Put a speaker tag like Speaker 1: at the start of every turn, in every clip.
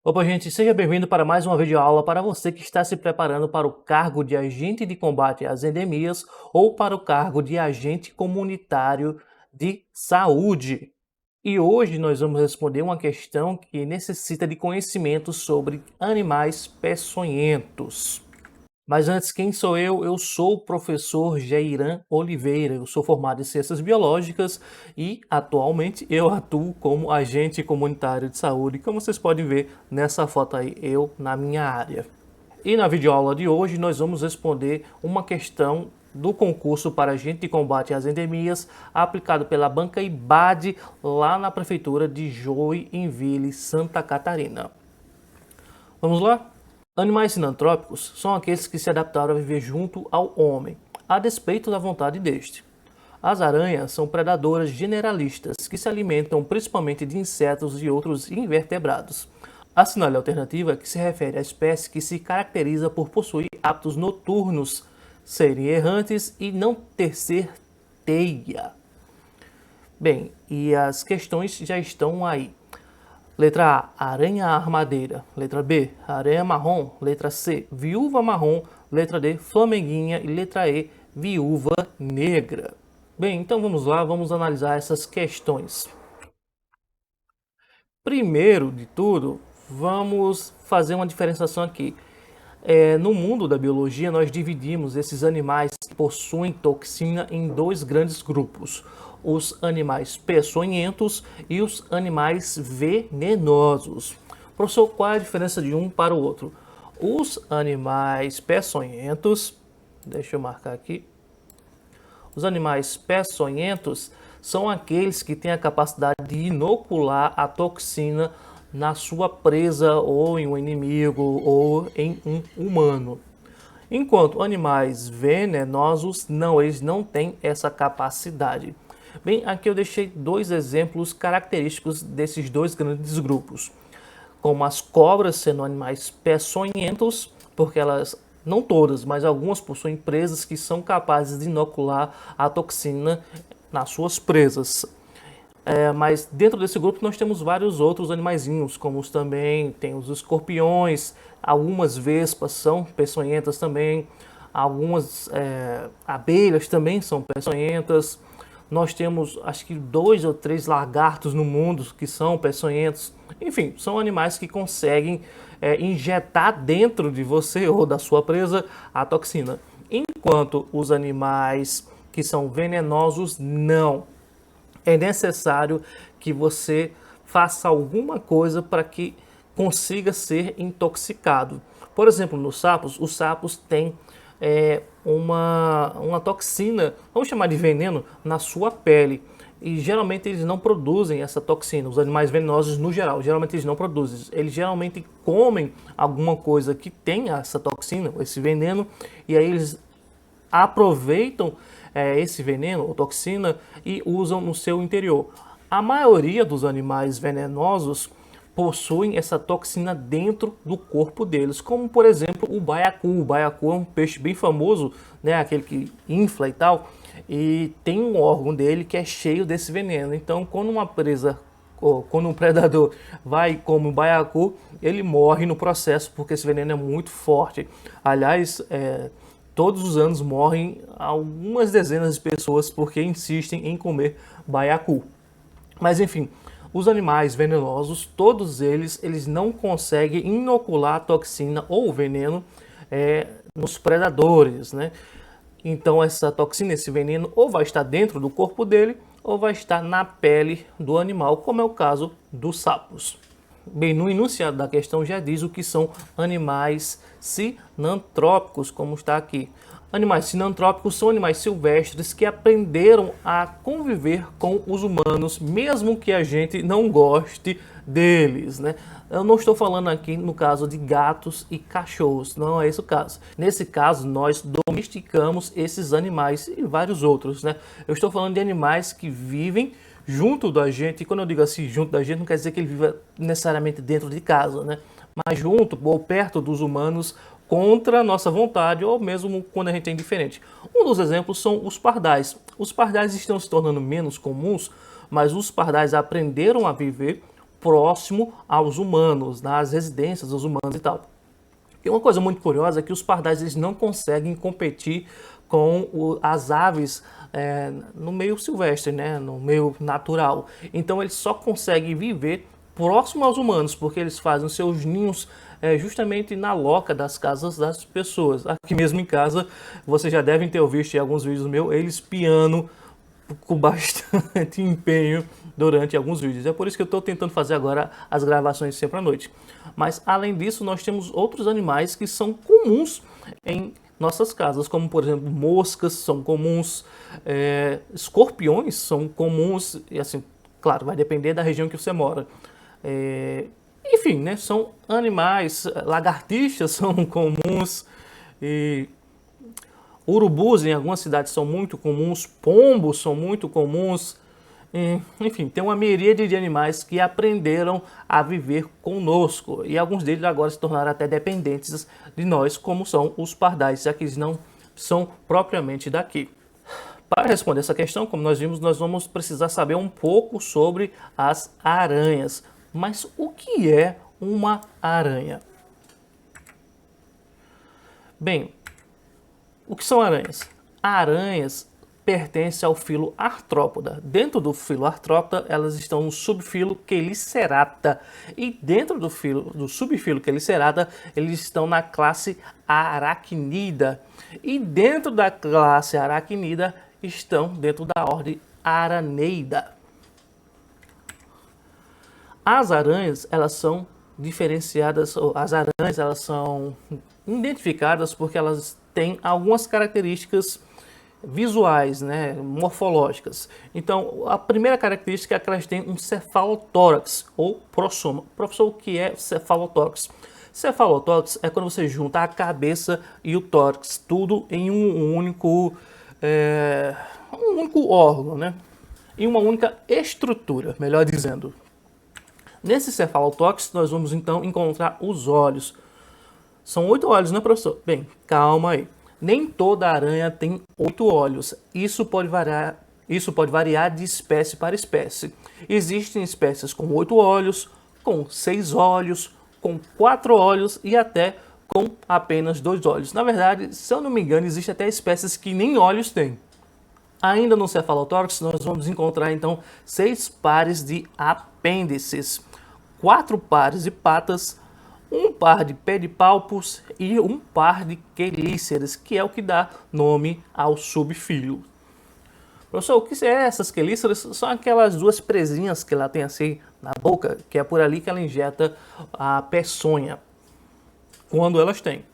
Speaker 1: Opa, gente, seja bem-vindo para mais uma videoaula para você que está se preparando para o cargo de agente de combate às endemias ou para o cargo de agente comunitário de saúde. E hoje nós vamos responder uma questão que necessita de conhecimento sobre animais peçonhentos. Mas antes, quem sou eu? Eu sou o professor Jeiran Oliveira, eu sou formado em Ciências Biológicas e atualmente eu atuo como agente comunitário de saúde, como vocês podem ver nessa foto aí, eu na minha área. E na videoaula de hoje nós vamos responder uma questão do concurso para agente de combate às endemias aplicado pela Banca IBAD lá na prefeitura de Joinville, Santa Catarina. Vamos lá? Animais sinantrópicos são aqueles que se adaptaram a viver junto ao homem, a despeito da vontade deste. As aranhas são predadoras generalistas que se alimentam principalmente de insetos e outros invertebrados. A sinalha alternativa que se refere à espécie que se caracteriza por possuir hábitos noturnos, serem errantes e não tecer teia. Bem, e as questões já estão aí. Letra A, aranha armadeira. Letra B, aranha marrom. Letra C, viúva marrom. Letra D, flamenguinha. E letra E, viúva negra. Bem, então vamos lá, vamos analisar essas questões. Primeiro de tudo, vamos fazer uma diferenciação aqui. No mundo da biologia, nós dividimos esses animais que possuem toxina em dois grandes grupos: os animais peçonhentos e os animais venenosos. Professor, qual é a diferença de um para o outro? Os animais peçonhentos, deixa eu marcar aqui. Os animais peçonhentos são aqueles que têm a capacidade de inocular a toxina na sua presa ou em um inimigo ou em um humano. Enquanto animais venenosos, eles não têm essa capacidade. Bem, aqui eu deixei dois exemplos característicos desses dois grandes grupos. Como as cobras sendo animais peçonhentos, porque elas, não todas, mas algumas possuem presas que são capazes de inocular a toxina nas suas presas. Mas dentro desse grupo nós temos vários outros animaizinhos, como também tem os escorpiões, algumas vespas são peçonhentas também, algumas abelhas também são peçonhentas. Nós temos acho que 2 ou 3 lagartos no mundo que são peçonhentos. Enfim, são animais que conseguem injetar dentro de você ou da sua presa a toxina. Enquanto os animais que são venenosos, não. É necessário que você faça alguma coisa para que consiga ser intoxicado. Por exemplo, nos sapos, os sapos têm uma toxina, vamos chamar de veneno, na sua pele. E geralmente eles não produzem essa toxina. Os animais venenosos, no geral, geralmente eles não produzem. Eles geralmente comem alguma coisa que tem essa toxina, esse veneno, e aí eles aproveitam esse veneno ou toxina e usam no seu interior. A maioria dos animais venenosos possuem essa toxina dentro do corpo deles, como por exemplo o baiacu. O baiacu é um peixe bem famoso, né, aquele que infla e tal, e tem um órgão dele que é cheio desse veneno. Então, quando uma presa ou quando um predador vai e come um baiacu, ele morre no processo porque esse veneno é muito forte. Aliás, todos os anos morrem algumas dezenas de pessoas porque insistem em comer baiacu. Mas enfim, os animais venenosos, todos eles não conseguem inocular a toxina ou o veneno nos predadores, né? Então essa toxina, esse veneno, ou vai estar dentro do corpo dele, ou vai estar na pele do animal, como é o caso dos sapos. Bem, no enunciado da questão já diz o que são animais sinantrópicos, como está aqui. Animais sinantrópicos são animais silvestres que aprenderam a conviver com os humanos, mesmo que a gente não goste deles, né? Eu não estou falando aqui no caso de gatos e cachorros, não é esse o caso. Nesse caso, nós domesticamos esses animais e vários outros, né? Eu estou falando de animais que vivem junto da gente, e quando eu digo assim, junto da gente, não quer dizer que ele viva necessariamente dentro de casa, né? Mas junto ou perto dos humanos, contra a nossa vontade, ou mesmo quando a gente é indiferente. Um dos exemplos são os pardais. Os pardais estão se tornando menos comuns, mas os pardais aprenderam a viver próximo aos humanos, nas residências dos humanos e tal. E uma coisa muito curiosa é que os pardais eles não conseguem competir com as aves no meio silvestre, né, no meio natural. Então eles só conseguem viver próximo aos humanos, porque eles fazem os seus ninhos justamente na loca das casas das pessoas. Aqui mesmo em casa, vocês já devem ter visto em alguns vídeos meus, eles piando com bastante empenho durante alguns vídeos. É por isso que eu estou tentando fazer agora as gravações sempre à noite. Mas além disso, nós temos outros animais que são comuns em nossas casas, como por exemplo moscas são comuns, escorpiões são comuns, e assim, claro, vai depender da região que você mora. Enfim, né, são animais, lagartixas são comuns, e urubus em algumas cidades são muito comuns, pombos são muito comuns, enfim, tem uma miríade de animais que aprenderam a viver conosco e alguns deles agora se tornaram até dependentes de nós, como são os pardais, já que eles não são propriamente daqui. Para responder essa questão, como nós vimos, nós vamos precisar saber um pouco sobre as aranhas. Mas o que é uma aranha? Bem, o que são aranhas? Aranhas pertencem ao filo Arthrópoda. Dentro do filo Arthrópoda, elas estão no subfilo Chelicerata. E dentro do subfilo Chelicerata, eles estão na classe Arachnida. E dentro da classe Arachnida, estão dentro da ordem Araneida. As aranhas, elas são diferenciadas, as aranhas, elas são identificadas porque elas têm algumas características visuais, né, morfológicas. Então, a primeira característica é que elas têm um cefalotórax ou prossoma. Professor, o que é cefalotórax? Cefalotórax é quando você junta a cabeça e o tórax, tudo em um único órgão, né? Em uma única estrutura, melhor dizendo. Nesse cefalotórax, nós vamos então encontrar os olhos. São 8 olhos, né, professor? Bem, calma aí. Nem toda aranha tem 8 olhos. Isso pode variar de espécie para espécie. Existem espécies com 8 olhos, com 6 olhos, com 4 olhos e até com apenas 2 olhos. Na verdade, se eu não me engano, existem até espécies que nem olhos têm. Ainda no cefalotórax, nós vamos encontrar então 6 pares de apêndices, 4 pares de patas, um par de pedipalpos e um par de quelíceras, que é o que dá nome ao subfilo. Professor, o que é essas quelíceras? São aquelas duas presinhas que ela tem assim na boca, que é por ali que ela injeta a peçonha, quando elas têm.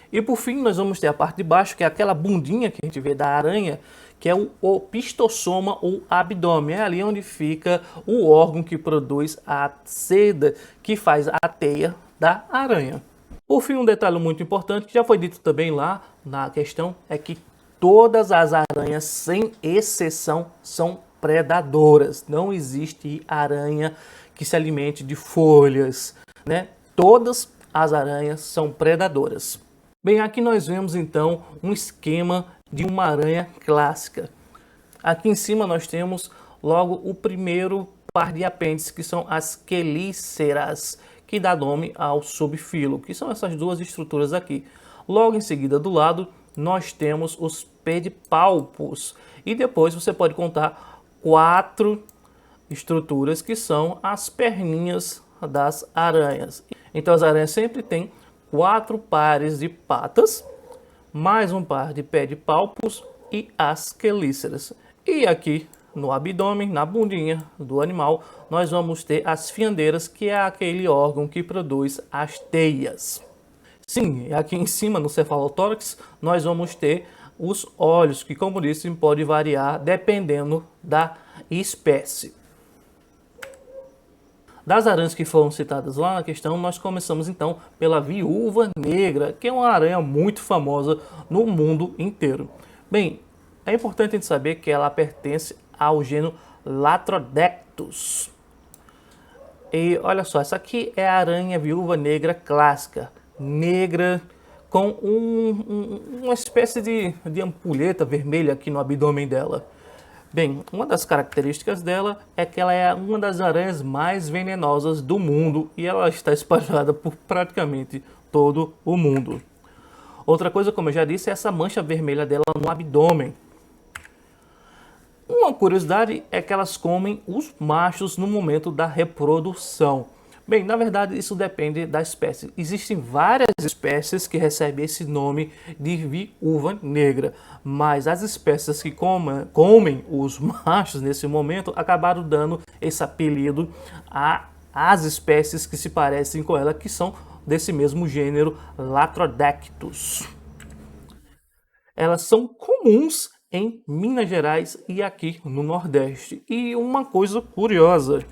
Speaker 1: E por fim, nós vamos ter a parte de baixo, que é aquela bundinha que a gente vê da aranha, que é o opistossoma ou abdômen. É ali onde fica o órgão que produz a seda, que faz a teia da aranha. Por fim, um detalhe muito importante, que já foi dito também lá na questão, é que todas as aranhas, sem exceção, são predadoras. Não existe aranha que se alimente de folhas, né? Todas as aranhas são predadoras. Bem, aqui nós vemos então um esquema de uma aranha clássica. Aqui em cima nós temos logo o primeiro par de apêndices, que são as quelíceras, que dá nome ao subfilo, que são essas duas estruturas aqui. Logo em seguida do lado nós temos os pedipalpos e depois você pode contar 4 estruturas que são as perninhas das aranhas. Então as aranhas sempre têm 4 pares de patas, mais um par de pedipalpos e as quelíceras. E aqui no abdômen, na bundinha do animal, nós vamos ter as fiandeiras, que é aquele órgão que produz as teias. Sim, aqui em cima no cefalotórax nós vamos ter os olhos, que como disse pode variar dependendo da espécie. Das aranhas que foram citadas lá na questão, nós começamos então pela viúva negra, que é uma aranha muito famosa no mundo inteiro. Bem, é importante a gente saber que ela pertence ao gênero Latrodectus. E olha só, essa aqui é a aranha viúva negra clássica, negra com uma espécie de ampulheta vermelha aqui no abdômen dela. Bem, uma das características dela é que ela é uma das aranhas mais venenosas do mundo e ela está espalhada por praticamente todo o mundo. Outra coisa, como eu já disse, é essa mancha vermelha dela no abdômen. Uma curiosidade é que elas comem os machos no momento da reprodução. Bem, na verdade isso depende da espécie. Existem várias espécies que recebem esse nome de viúva negra, mas as espécies que comem os machos nesse momento acabaram dando esse apelido às espécies que se parecem com ela, que são desse mesmo gênero Latrodectus. Elas são comuns em Minas Gerais e aqui no Nordeste. E uma coisa curiosa,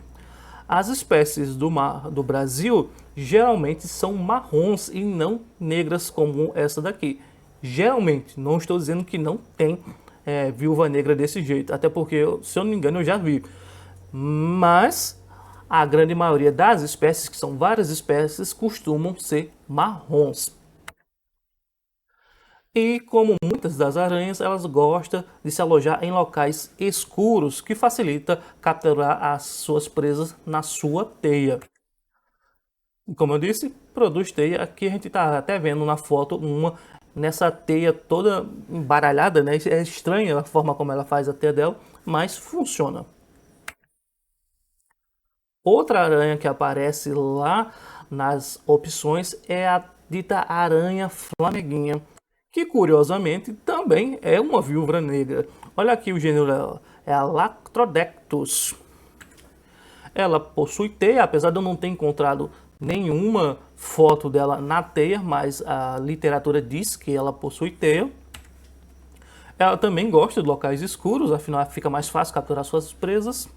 Speaker 1: as espécies do Brasil geralmente são marrons e não negras como essa daqui. Geralmente, não estou dizendo que não tem viúva negra desse jeito, até porque, se eu não me engano, eu já vi. Mas a grande maioria das espécies, que são várias espécies, costumam ser marrons. E como muitas das aranhas, elas gostam de se alojar em locais escuros, que facilita capturar as suas presas na sua teia. E como eu disse, produz teia. Aqui a gente está até vendo na foto uma nessa teia toda embaralhada, né? É estranha a forma como ela faz a teia dela, mas funciona. Outra aranha que aparece lá nas opções é a dita aranha flameguinha, que curiosamente também é uma viúva negra. Olha aqui o gênero dela, é a Latrodectus. Ela possui teia, apesar de eu não ter encontrado nenhuma foto dela na teia, mas a literatura diz que ela possui teia. Ela também gosta de locais escuros, afinal fica mais fácil capturar suas presas.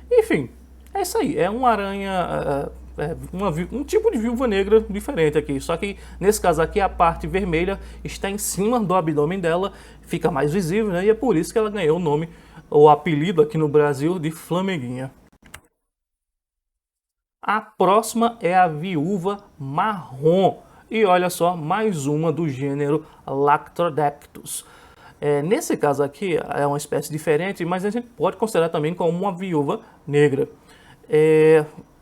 Speaker 1: Enfim, é isso aí, é uma aranha, um tipo de viúva negra diferente aqui. Só que nesse caso aqui a parte vermelha está em cima do abdômen dela, fica mais visível, né? E é por isso que ela ganhou o nome, ou apelido aqui no Brasil, de Flameguinha. A próxima é a viúva marrom. E olha só, mais uma do gênero Latrodectus. Nesse caso aqui é uma espécie diferente, mas a gente pode considerar também como uma viúva negra.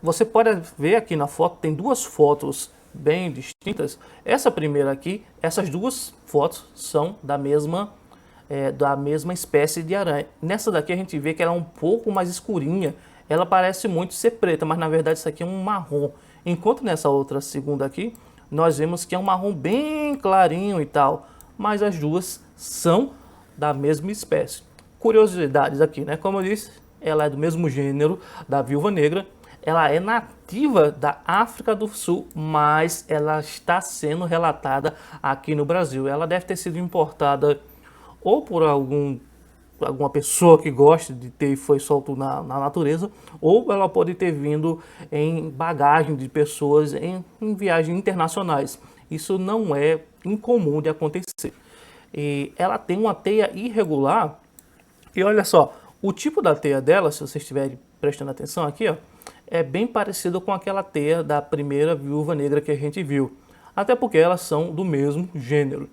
Speaker 1: Você pode ver aqui na foto, tem duas fotos bem distintas. Essa primeira aqui, essas duas fotos são da mesma espécie de aranha. Nessa daqui a gente vê que ela é um pouco mais escurinha. Ela parece muito ser preta, mas na verdade isso aqui é um marrom. Enquanto nessa outra segunda aqui, nós vemos que é um marrom bem clarinho e tal. Mas as duas são da mesma espécie. Curiosidades aqui, né? Como eu disse, ela é do mesmo gênero da viúva negra. Ela é nativa da África do Sul, mas ela está sendo relatada aqui no Brasil. Ela deve ter sido importada ou por alguma pessoa que gosta de ter e foi solto na natureza, ou ela pode ter vindo em bagagem de pessoas em viagens internacionais. Isso não é incomum de acontecer. E ela tem uma teia irregular, e olha só, o tipo da teia dela, se vocês estiverem prestando atenção aqui, ó, é bem parecido com aquela teia da primeira viúva negra que a gente viu, até porque elas são do mesmo gênero.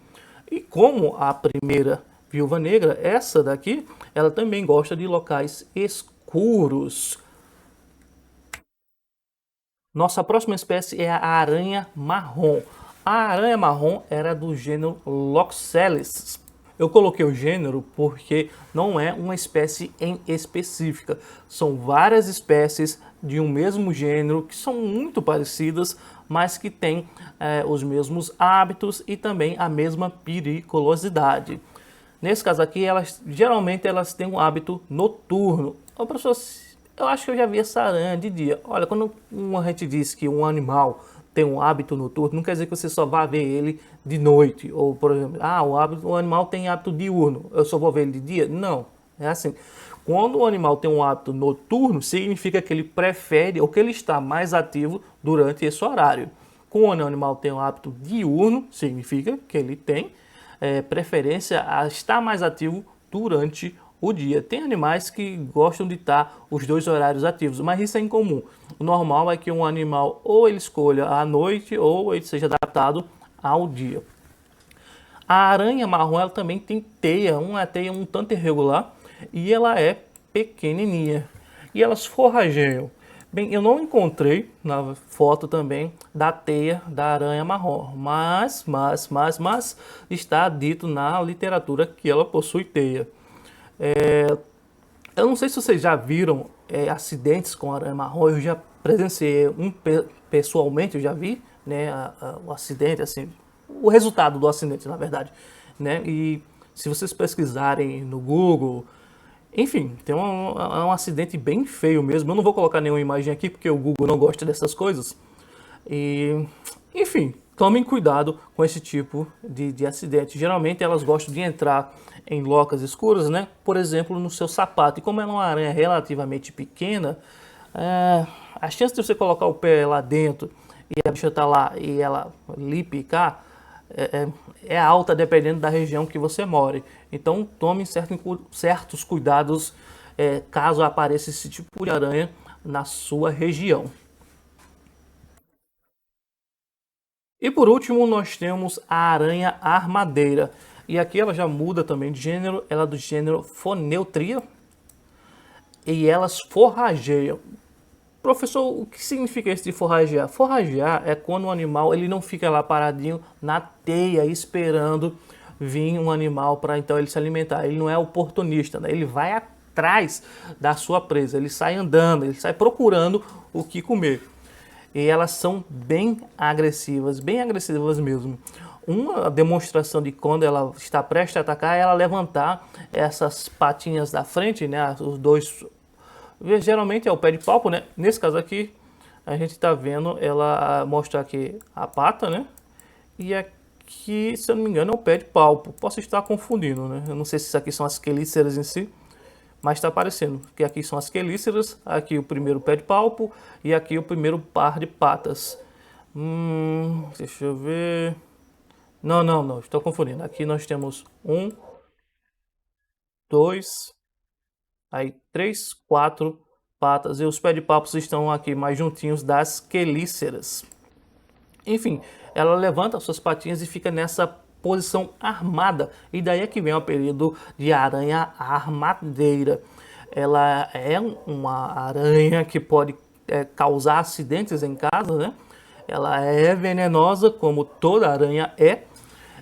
Speaker 1: E como a primeira viúva negra, essa daqui, ela também gosta de locais escuros. Nossa próxima espécie é a aranha marrom. A aranha marrom era do gênero Loxelis. Eu coloquei o gênero porque não é uma espécie em específica. São várias espécies de um mesmo gênero que são muito parecidas, mas que têm os mesmos hábitos e também a mesma periculosidade. Nesse caso aqui, geralmente elas têm um hábito noturno. Ô, professor, eu acho que eu já vi essa aranha de dia. Olha, quando a gente diz que um animal tem um hábito noturno, não quer dizer que você só vai ver ele de noite. Ou, por exemplo, o animal tem hábito diurno, eu só vou ver ele de dia? Não, é assim. Quando o animal tem um hábito noturno, significa que ele prefere ou que ele está mais ativo durante esse horário. Quando o animal tem um hábito diurno, significa que ele tem preferência a estar mais ativo durante o dia. Tem animais que gostam de estar os dois horários ativos, mas isso é incomum. O normal é que um animal ou ele escolha a noite ou ele seja adaptado ao dia. A aranha marrom ela também tem teia, uma teia um tanto irregular. e ela é pequenininha. E elas forrageiam. Bem, eu não encontrei na foto também da teia da aranha marrom, mas está dito na literatura que ela possui teia. Eu não sei se vocês já viram acidentes com aranha marrom. Eu já presenciei pessoalmente, eu já vi, né, o acidente, assim, o resultado do acidente, na verdade, né? E se vocês pesquisarem no Google, enfim, tem um acidente bem feio mesmo. Eu não vou colocar nenhuma imagem aqui porque o Google não gosta dessas coisas. E, enfim, tomem cuidado com esse tipo de acidente. Geralmente elas gostam de entrar em locas escuras, né? Por exemplo, no seu sapato. E como ela é uma aranha relativamente pequena, a chance de você colocar o pé lá dentro e a bicha tá lá e ela lhe picar é alta dependendo da região que você mora. Então tome certos cuidados caso apareça esse tipo de aranha na sua região. E por último, nós temos a aranha armadeira. E aqui ela já muda também de gênero, ela é do gênero Phoneutria. E elas forrageiam. Professor, o que significa isso de forragear? Forragear é quando o animal ele não fica lá paradinho na teia esperando vir um animal para então ele se alimentar. Ele não é oportunista, né? Ele vai atrás da sua presa, ele sai andando, ele sai procurando o que comer. E elas são bem agressivas mesmo. Uma demonstração de quando ela está prestes a atacar é ela levantar essas patinhas da frente, né? Os dois, geralmente é o pé de palpo, né? Nesse caso aqui, a gente está vendo ela mostrar aqui a pata, né? E aqui, se eu não me engano, é o pé de palpo. Posso estar confundindo, né? Eu não sei se isso aqui são as quelíceras em si, mas está aparecendo que aqui são as quelíceras, aqui o primeiro pé de palpo e aqui o primeiro par de patas. Deixa eu ver. Não, estou confundindo. Aqui nós temos 1, 2, aí 3, 4 patas e os pés de palpos estão aqui mais juntinhos das quelíceras. Enfim, ela levanta suas patinhas e fica nessa posição armada, e daí é que vem o apelido de aranha armadeira. Ela é uma aranha que pode causar acidentes em casa, né? Ela é venenosa, como toda aranha é,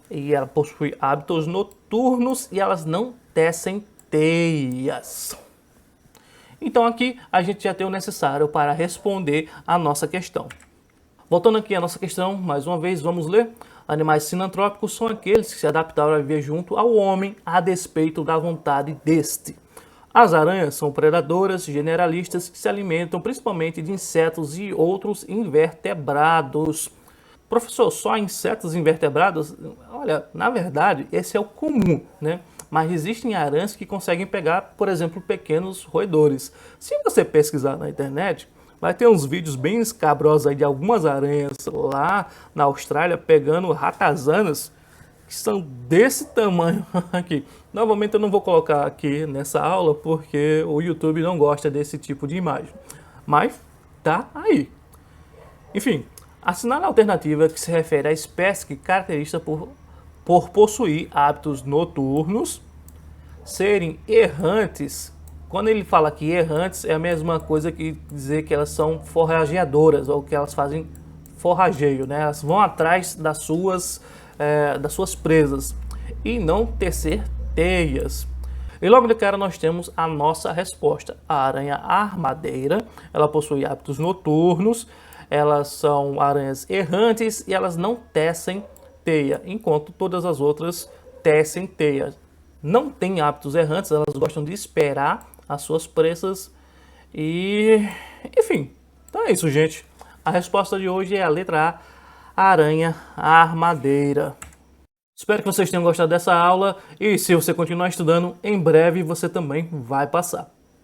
Speaker 1: e ela possui hábitos noturnos e elas não tecem teias. Então aqui a gente já tem o necessário para responder a nossa questão. Voltando aqui à nossa questão, mais uma vez, vamos ler. Animais sinantrópicos são aqueles que se adaptaram a viver junto ao homem a despeito da vontade deste. As aranhas são predadoras generalistas que se alimentam principalmente de insetos e outros invertebrados. Professor, só insetos invertebrados? Olha, na verdade, esse é o comum, né? Mas existem aranhas que conseguem pegar, por exemplo, pequenos roedores. Se você pesquisar na internet, vai ter uns vídeos bem escabrosos aí de algumas aranhas lá na Austrália pegando ratazanas que são desse tamanho aqui. Novamente eu não vou colocar aqui nessa aula porque o YouTube não gosta desse tipo de imagem. Mas tá aí. Enfim, assinale a alternativa que se refere à espécie que caracteriza por possuir hábitos noturnos, serem errantes. Quando ele fala que errantes é a mesma coisa que dizer que elas são forrageadoras ou que elas fazem forrageio, né? Elas vão atrás das suas presas e não tecer teias. E logo de cara nós temos a nossa resposta. A aranha armadeira, ela possui hábitos noturnos, elas são aranhas errantes e elas não tecem teia, enquanto todas as outras tecem teia. Não têm hábitos errantes, elas gostam de esperar as suas presas e, enfim, então é isso, gente. A resposta de hoje é a letra A, aranha armadeira. Espero que vocês tenham gostado dessa aula e se você continuar estudando, em breve você também vai passar.